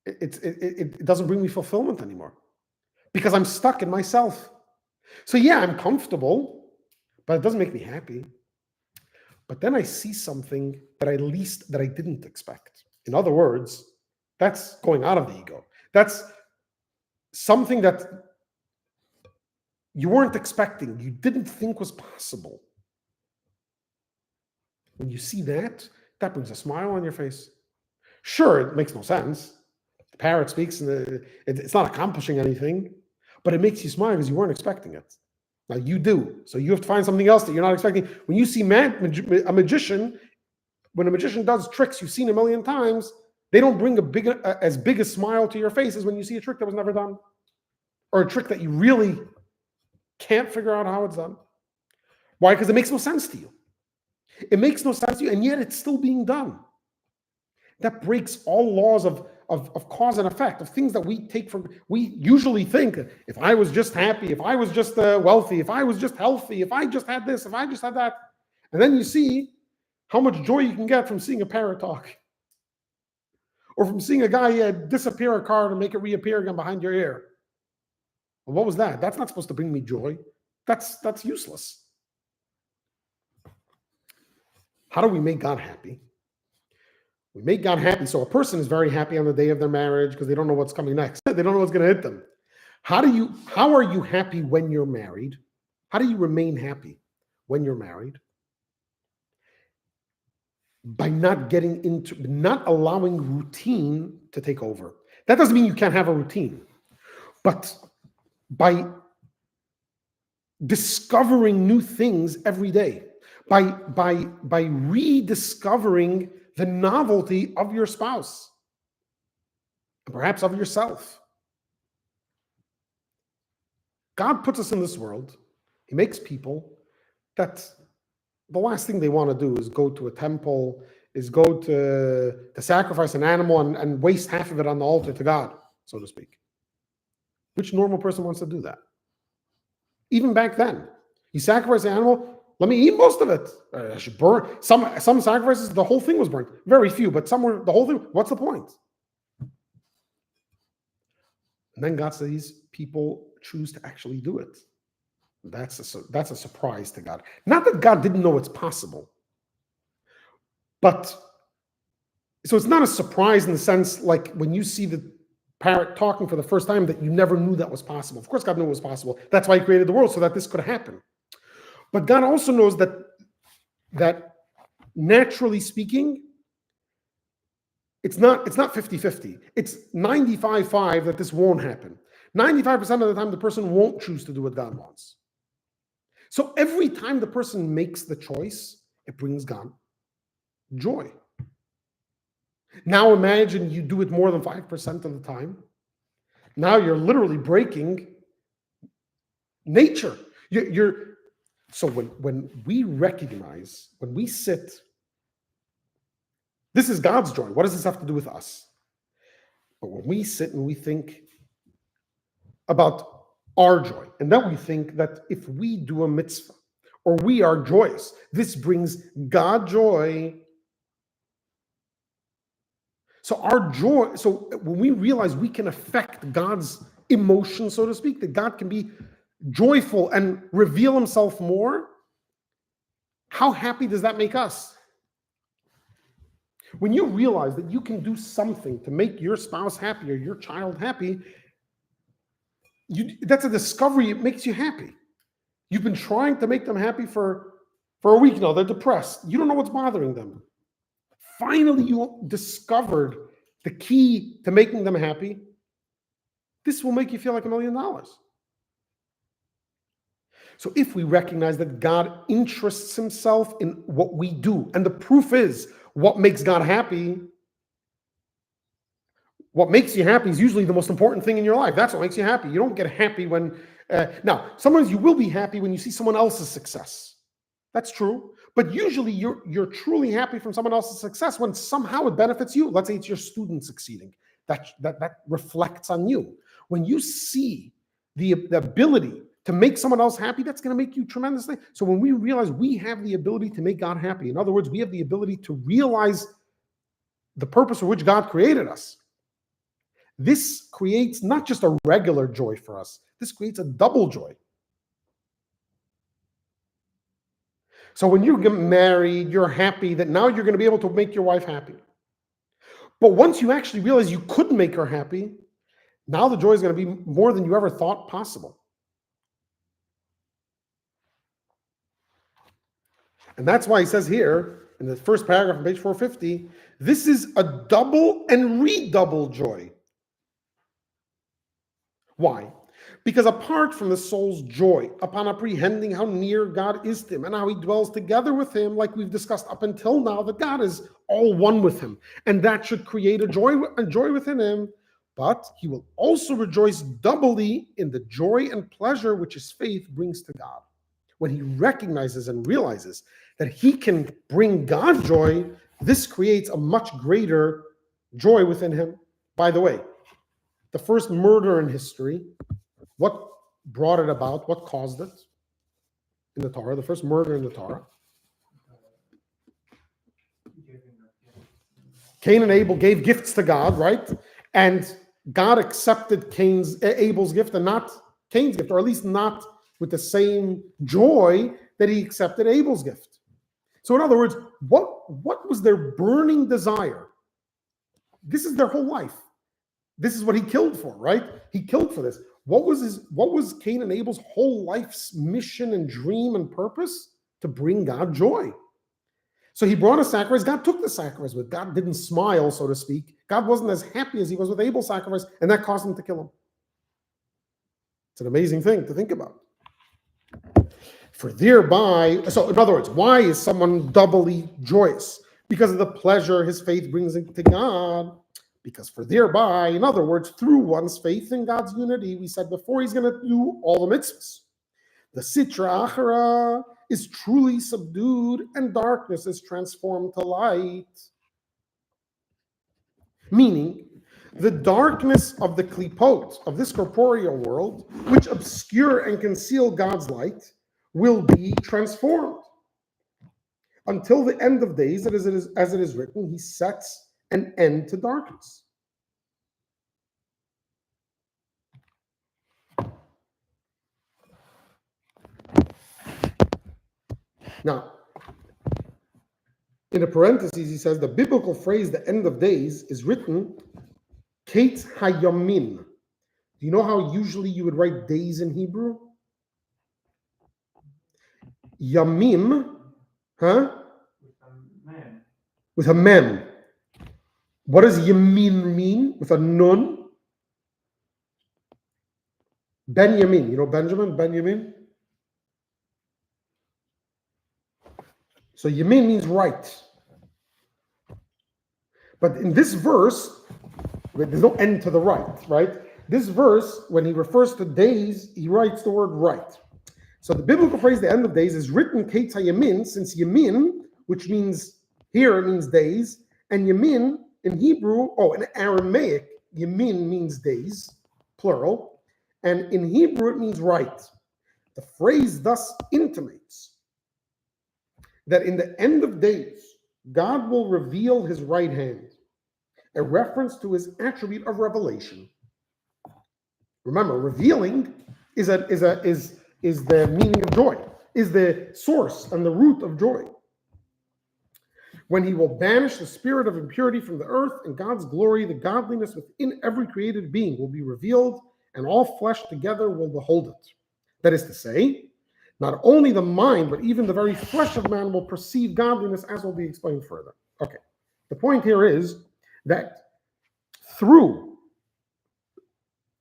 it doesn't bring me fulfillment anymore because I'm stuck in myself. So yeah, I'm comfortable, but it doesn't make me happy. But then I see something that I didn't expect. In other words, that's going out of the ego. That's something that you weren't expecting, you didn't think was possible. When you see that brings a smile on your face. Sure, it makes no sense. The parrot speaks, and it's not accomplishing anything, but it makes you smile because you weren't expecting it. Now you do, so you have to find something else that you're not expecting. When you see a magician, when a magician does tricks you've seen a million times, they don't bring as big a smile to your face as when you see a trick that was never done, or a trick that you really can't figure out how it's done. Why? Because it makes no sense to you. It makes no sense to you, and yet it's still being done. That breaks all laws of cause and effect, of things that we take for. We usually think, if I was just happy, if I was just wealthy, if I was just healthy, if I just had this, if I just had that. And then you see how much joy you can get from seeing a parrot talk, or from seeing a guy disappear a card and make it reappear again behind your ear. Well, what was that? That's not supposed to bring me joy. That's useless. How do we make God happy? We make God happy. So a person is very happy on the day of their marriage because they don't know what's coming next. They don't know what's going to hit them. How are you happy when you're married? How do you remain happy when you're married? By not allowing routine to take over. That doesn't mean you can't have a routine, but by discovering new things every day, by rediscovering the novelty of your spouse, perhaps of yourself. God puts us in this world. He makes people that the last thing they want to do is go to a temple, is go to sacrifice an animal and waste half of it on the altar to God, so to speak. Which normal person wants to do that? Even back then, you sacrifice an animal, let me eat most of it. I should burn. Some sacrifices, the whole thing was burnt. Very few, but some were the whole thing. What's the point? And then God says people choose to actually do it. That's a surprise to God. Not that God didn't know it's possible, but so it's not a surprise in the sense like when you see the parrot talking for the first time that you never knew that was possible. Of course, God knew it was possible. That's why He created the world, so that this could happen. But God also knows that naturally speaking, it's not 50-50. It's 95-5 that this won't happen. 95% of the time, the person won't choose to do what God wants. So every time the person makes the choice, it brings God joy. Now imagine you do it more than 5% of the time. Now you're literally breaking nature. So when we recognize, when we sit, this is God's joy. What does this have to do with us? But when we sit and we think about our joy, and then we think that if we do a mitzvah or we are joyous, this brings God joy. So our joy, so when we realize we can affect God's emotion, so to speak, that God can be joyful and reveal Himself more, how happy does that make us? When you realize that you can do something to make your spouse happy or your child happy, that's a discovery. It makes you happy. You've been trying to make them happy for a week now. They're depressed. You don't know what's bothering them. Finally, you discovered the key to making them happy. This will make you feel like $1 million. So if we recognize that God interests Himself in what we do, and the proof is what makes God happy, what makes you happy is usually the most important thing in your life. That's what makes you happy. You don't get happy when, now, sometimes you will be happy when you see someone else's success. That's true. But usually you're truly happy from someone else's success when somehow it benefits you. Let's say it's your student succeeding. That reflects on you. When you see the ability to make someone else happy, that's going to make you tremendously. So when we realize we have the ability to make God happy, in other words, we have the ability to realize the purpose for which God created us, this creates not just a regular joy for us, this creates a double joy. So when you get married, you're happy that now you're going to be able to make your wife happy. But once you actually realize you couldn't make her happy, now the joy is going to be more than you ever thought possible. And that's why he says here in the first paragraph on page 450, this is a double and redouble joy. Why? Because apart from the soul's joy upon apprehending how near God is to him and how He dwells together with him, like we've discussed up until now, that God is all one with him, and that should create a joy within him, but he will also rejoice doubly in the joy and pleasure which his faith brings to God. When he recognizes and realizes that he can bring God joy, this creates a much greater joy within him. By the way, the first murder in history, what brought it about? What caused it in the Torah? The first murder in the Torah? Cain and Abel gave gifts to God, right? And God accepted Abel's gift and not Cain's gift, or at least not with the same joy that he accepted Abel's gift. So in other words, what was their burning desire? This is their whole life. This is what he killed for, right? He killed for this. What was Cain and Abel's whole life's mission and dream and purpose? To bring God joy. So he brought a sacrifice. God took the sacrifice, but God didn't smile, so to speak. God wasn't as happy as he was with Abel's sacrifice, and that caused him to kill him. It's an amazing thing to think about. For thereby, so in other words, why is someone doubly joyous? Because of the pleasure his faith brings to God. Because for thereby, in other words, through one's faith in God's unity, we said before, he's going to do all the mitzvahs. The sitra achara is truly subdued and darkness is transformed to light. Meaning, the darkness of the klipot, of this corporeal world, which obscure and conceal God's light, will be transformed. Until the end of days, as it is written, he sets an end to darkness. Now, in a parenthesis, he says the biblical phrase, the end of days, is written, Kate Hayamin. Do you know how usually you would write days in Hebrew? Yamim, huh? With a mem. What does yamin mean? With a nun? Benjamin. You know Benjamin? Benjamin? So yamin means right. But in this verse, there's no end to the right? This verse, when he refers to days, he writes the word right. So the biblical phrase, the end of days, is written Kate Yamin, since yamin, which means, here it means days, and yamin in Hebrew, in Aramaic, yamin means days, plural, and in Hebrew it means right. The phrase thus intimates that in the end of days, God will reveal his right hand, a reference to his attribute of revelation. Remember, revealing is the meaning of joy, is the source and the root of joy. When he will banish the spirit of impurity from the earth, and God's glory, the godliness within every created being will be revealed, and all flesh together will behold it. That is to say, not only the mind, but even the very flesh of man will perceive godliness, as will be explained further. Okay, the point here is that through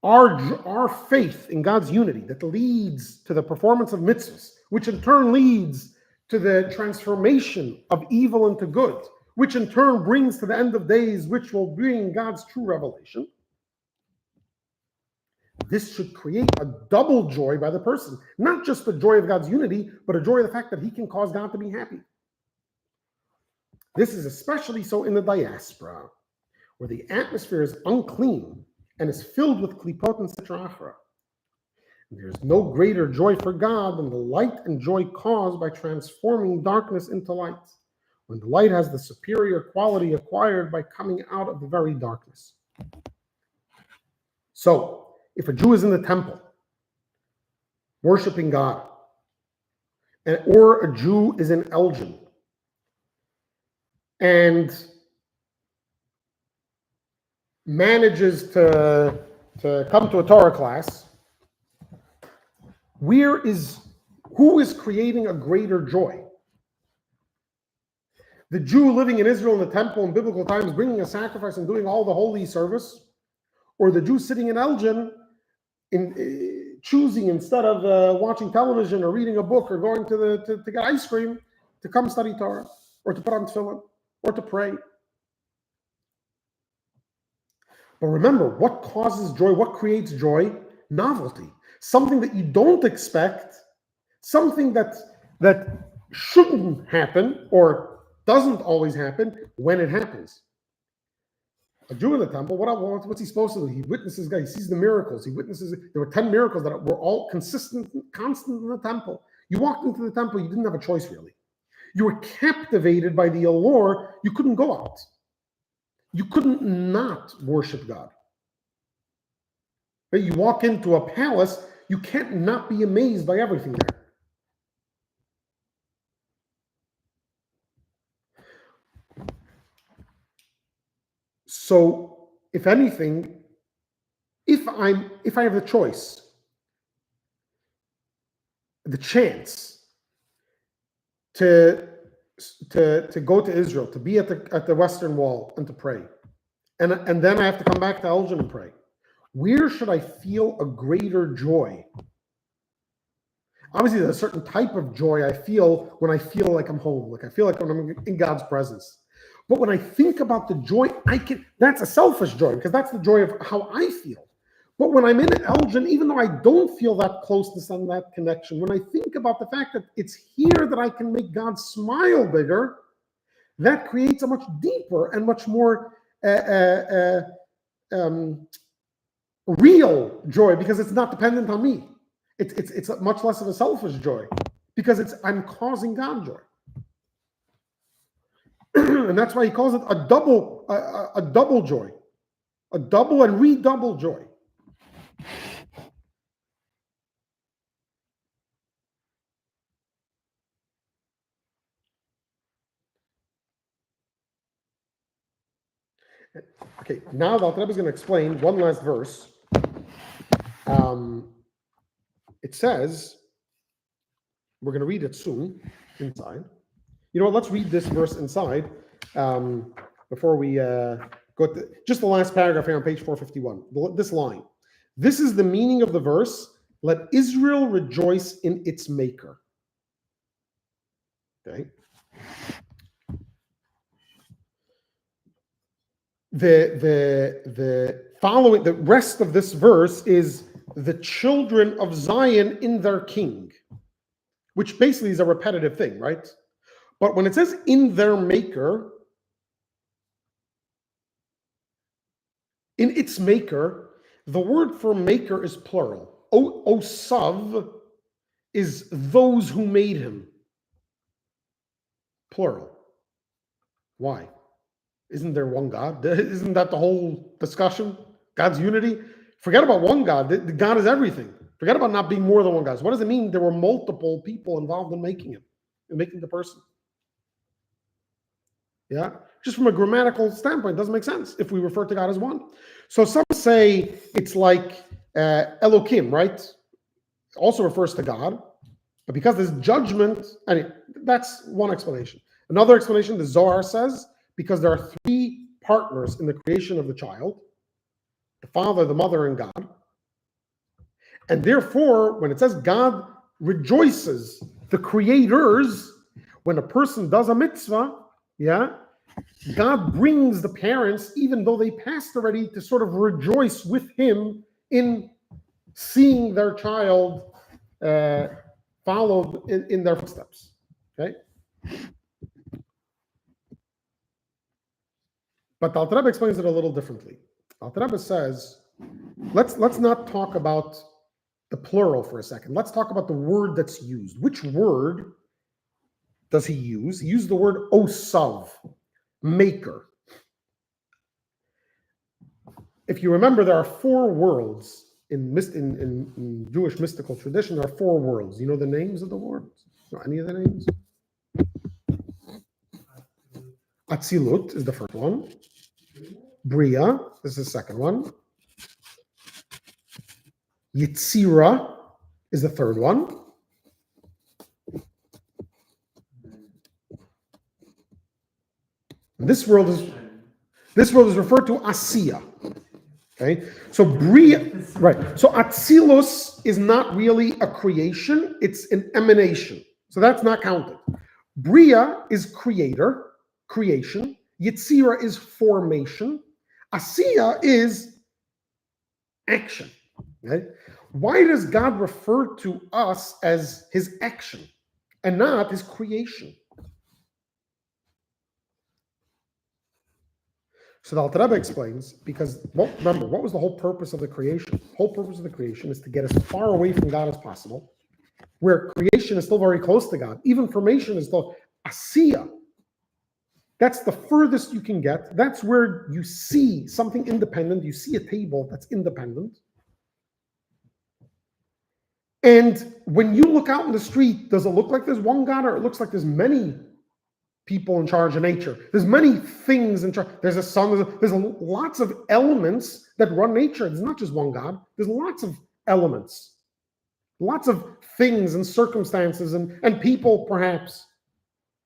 our faith in God's unity that leads to the performance of mitzvahs, which in turn leads to the transformation of evil into good, which in turn brings to the end of days, which will bring God's true revelation. This should create a double joy by the person, not just the joy of God's unity, but a joy of the fact that he can cause God to be happy. This is especially so in the diaspora, where the atmosphere is unclean and is filled with klipot and sitra achra. There's no greater joy for God than the light and joy caused by transforming darkness into light, when the light has the superior quality acquired by coming out of the very darkness. So, if a Jew is in the temple, worshiping God, or a Jew is in Elgin, and manages to come to a Torah class, who is creating a greater joy? The Jew living in Israel in the temple in biblical times, bringing a sacrifice and doing all the holy service, or the Jew sitting in Elgin, choosing instead of watching television or reading a book or going to get ice cream, to come study Torah, or to put on tefillin, or to pray. But remember, what causes joy? What creates joy? Novelty. Something that you don't expect, something that shouldn't happen or doesn't always happen when it happens. A Jew in the temple, what's he supposed to do? He witnesses God. He sees the miracles. He witnesses. There were 10 miracles that were all constant in the temple. You walked into the temple, you didn't have a choice really. You were captivated by the allure. You couldn't go out. you couldn't not worship God. Right? You walk into a palace, you can't not be amazed by everything there. So, if anything, if I have the choice, the chance to go to Israel, to be at the Western Wall and to pray, and then I have to come back to Elgin and pray, where should I feel a greater joy? Obviously, there's a certain type of joy I feel when I feel like I'm home, like I feel like when I'm in God's presence. But when I think about the joy, that's a selfish joy, because that's the joy of how I feel. But when I'm in Elgin, even though I don't feel that closeness and that connection, when I think about the fact that it's here that I can make God smile bigger, that creates a much deeper and much more real joy, because it's not dependent on me. It's much less of a selfish joy, because I'm causing God joy. And that's why he calls it a double joy, a double and redouble joy. Okay, now the Alter Rebbe is going to explain one last verse. It says, we're going to read it soon inside. You know what? Let's read this verse inside before we go to just the last paragraph here on page 451. This line. This is the meaning of the verse. Let Israel rejoice in its maker. Okay. The following, the rest of this verse is the children of Zion in their king, which basically is a repetitive thing, right? But when it says in their maker, in its maker, the word for maker is plural. Osav is those who made him. Plural. Why? Isn't there one God? Isn't that the whole discussion? God's unity? Forget about one God. God is everything. Forget about not being more than one God. So what does it mean there were multiple people involved in making him, in making the person? Yeah? Just from a grammatical standpoint, it doesn't make sense if we refer to God as one. So some say it's like Elohim, right? Also refers to God. But because there's judgment, anyway, that's one explanation. Another explanation, the Zohar says, because there are three partners in the creation of the child, the father, the mother, and God. And therefore, when it says God rejoices, the creators, when a person does a mitzvah, yeah, God brings the parents, even though they passed already, to sort of rejoice with him in seeing their child followed in their footsteps. Okay? But the Alter Rebbe explains it a little differently. Alter Rebbe says, let's not talk about the plural for a second. Let's talk about the word that's used. Which word does he use? He used the word osav, maker. If you remember, there are four worlds in Jewish mystical tradition. There are four worlds. You know the names of the worlds? Know any of the names? Atzilut is the first one. Bria is the second one. Yetzira is the third one. This world is referred to Asiya. Okay, so Bria, right? So Atzilus is not really a creation; it's an emanation. So that's not counted. Bria is creation. Yetzira is formation. Asiya is action. Okay? Why does God refer to us as his action and not his creation? So the Alter Rebbe explains, because, well, remember, what was the whole purpose of the creation? The whole purpose of the creation is to get as far away from God as possible, where creation is still very close to God. Even formation is still Asiya. That's the furthest you can get. That's where you see something independent. You see a table that's independent. And when you look out in the street, does it look like there's one God, or it looks like there's many people in charge of nature? There's many things in charge. There's a sun. There's lots of elements that run nature. There's not just one God. There's lots of elements, lots of things and circumstances and people, perhaps,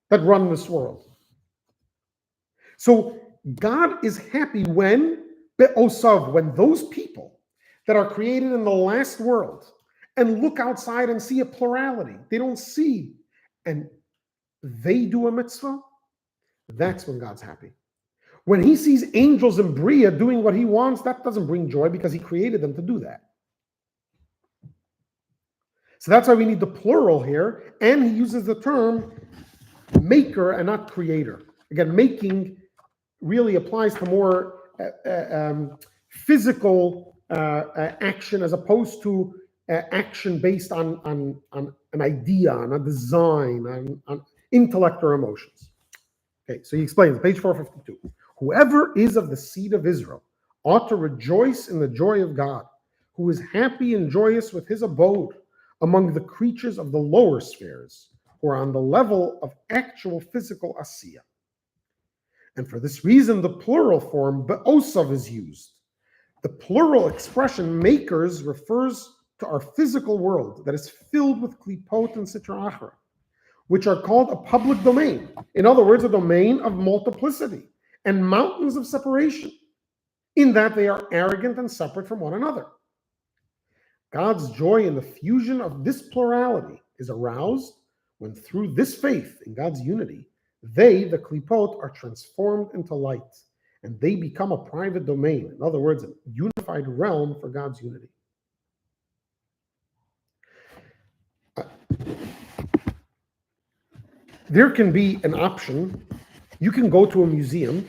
that run this world. So God is happy when be'osav, when those people that are created in the last world and look outside and see a plurality, they don't see, and they do a mitzvah, that's when God's happy. When he sees angels in Bria doing what he wants, that doesn't bring joy because he created them to do that. So that's why we need the plural here, and he uses the term maker and not creator. Again, making really applies to more physical action as opposed to action based on an idea, on a design, on intellect or emotions. Okay, so he explains, page 452. Whoever is of the seed of Israel ought to rejoice in the joy of God, who is happy and joyous with his abode among the creatures of the lower spheres, who are on the level of actual physical asiya. And for this reason, the plural form be'osav is used. The plural expression makers refers to our physical world that is filled with klipot and sitra achra, which are called a public domain. In other words, a domain of multiplicity and mountains of separation, in that they are arrogant and separate from one another. God's joy in the fusion of this plurality is aroused when through this faith in God's unity, they, the klipot, are transformed into light, and they become a private domain. In other words, a unified realm for God's unity. There can be an option. You can go to a museum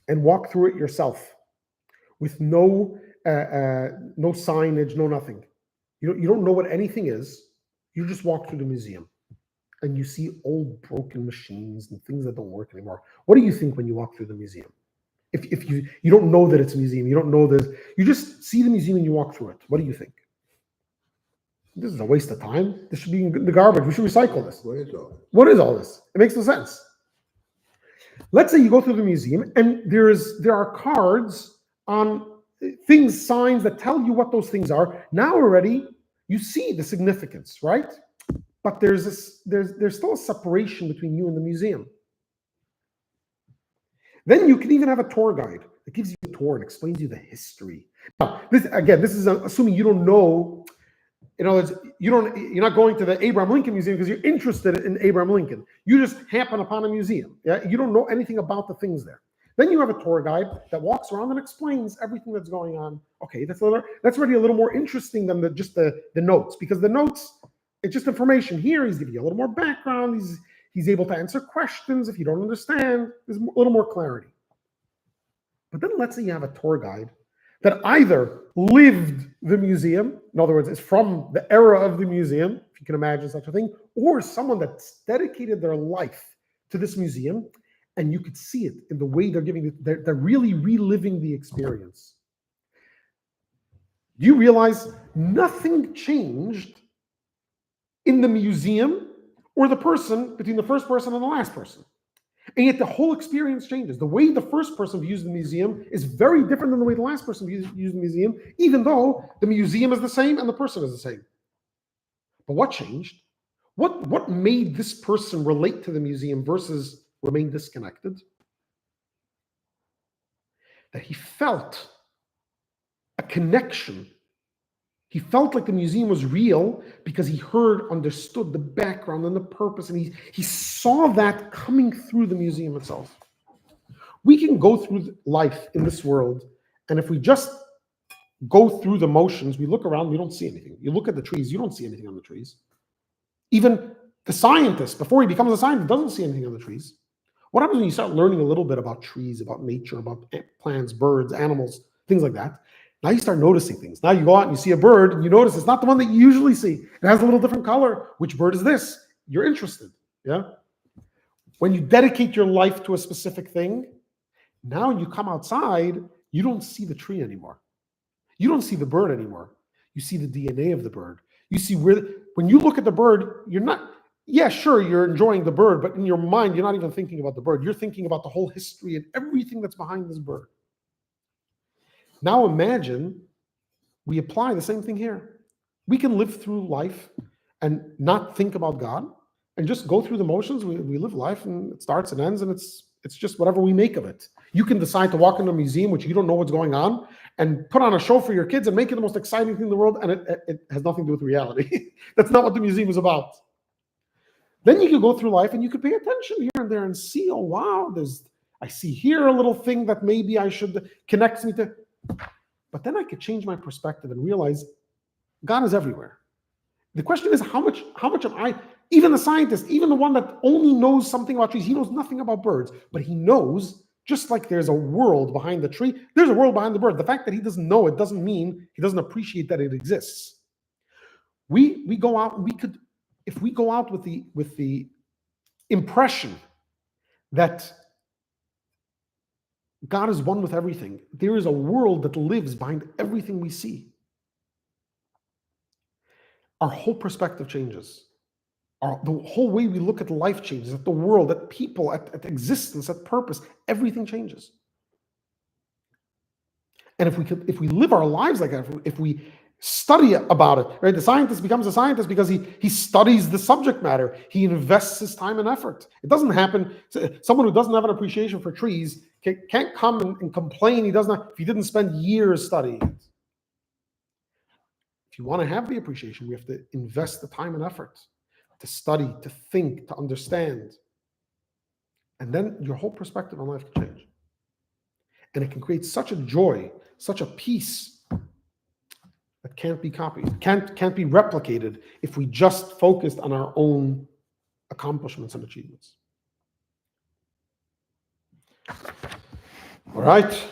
and walk through it yourself with no signage, no nothing. You don't know what anything is. You just walk through the museum and you see old broken machines and things that don't work anymore. What do you think when you walk through the museum? If you don't know that it's a museum, you don't know this, you just see the museum and you walk through it. What do you think? This is a waste of time. This should be in the garbage. We should recycle this. What is all this? What is all this? It makes no sense. Let's say you go through the museum and there are cards on things, signs that tell you what those things are. Now already you see the significance, right? But there's still a separation between you and the museum. Then you can even have a tour guide that gives you a tour and explains you the history. Now, this is assuming you don't know. In other words, you're not going to the Abraham Lincoln Museum because you're interested in Abraham Lincoln. You just happen upon a museum. Yeah, you don't know anything about the things there. Then you have a tour guide that walks around and explains everything that's going on. Okay, that's already a little more interesting than just the notes, because the notes, it's just information. Here, he's giving you a little more background. He's able to answer questions if you don't understand. There's a little more clarity. But then let's say you have a tour guide that either lived the museum, in other words, is from the era of the museum, if you can imagine such a thing, or someone that's dedicated their life to this museum, and you could see it in the way they're giving it, they're really reliving the experience. Do you realize nothing changed in the museum or the person between the first person and the last person? And yet the whole experience changes. The way the first person views the museum is very different than the way the last person views the museum, even though the museum is the same and the person is the same. But what changed? What made this person relate to the museum versus remain disconnected? That he felt a connection. He felt like the museum was real because he understood the background and the purpose, and he saw that coming through the museum itself. We can go through life in this world, and if we just go through the motions, we look around, we don't see anything. You look at the trees, you don't see anything on the trees. Even the scientist, before he becomes a scientist, doesn't see anything on the trees. What happens when you start learning a little bit about trees, about nature, about plants, birds, animals, things like that? Now you start noticing things. Now you go out and you see a bird and you notice it's not the one that you usually see. It has a little different color. Which bird is this? You're interested. Yeah. When you dedicate your life to a specific thing, now you come outside, you don't see the tree anymore. You don't see the bird anymore. You see the DNA of the bird. You see when you look at the bird, you're not, yeah, sure, you're enjoying the bird, but in your mind, you're not even thinking about the bird. You're thinking about the whole history and everything that's behind this bird. Now imagine we apply the same thing here. We can live through life and not think about God and just go through the motions. We live life and it starts and ends, and it's just whatever we make of it. You can decide to walk into a museum, which you don't know what's going on, and put on a show for your kids and make it the most exciting thing in the world, and it has nothing to do with reality. That's not what the museum is about. Then you could go through life and you could pay attention here and there and see, oh wow, I see here a little thing that maybe I should connect me to. But then I could change my perspective and realize God is everywhere. The question is, how much am I, even the scientist, even the one that only knows something about trees, he knows nothing about birds, but he knows, just like there's a world behind the tree, there's a world behind the bird. The fact that he doesn't know it doesn't mean he doesn't appreciate that it exists. We go out, if we go out with the impression that God is one with everything, there is a world that lives behind everything we see, our whole perspective changes. The whole way we look at life changes, at the world, at people, at existence, at purpose, everything changes. And if we live our lives like that, if we study about it, right? The scientist becomes a scientist because he studies the subject matter. He invests his time and effort. It doesn't happen. Someone who doesn't have an appreciation for trees can't come and complain if he didn't spend years studying it. If you want to have the appreciation, we have to invest the time and effort to study, to think, to understand. And then your whole perspective on life can change. And it can create such a joy, such a peace that can't be copied, can't be replicated if we just focused on our own accomplishments and achievements. All right.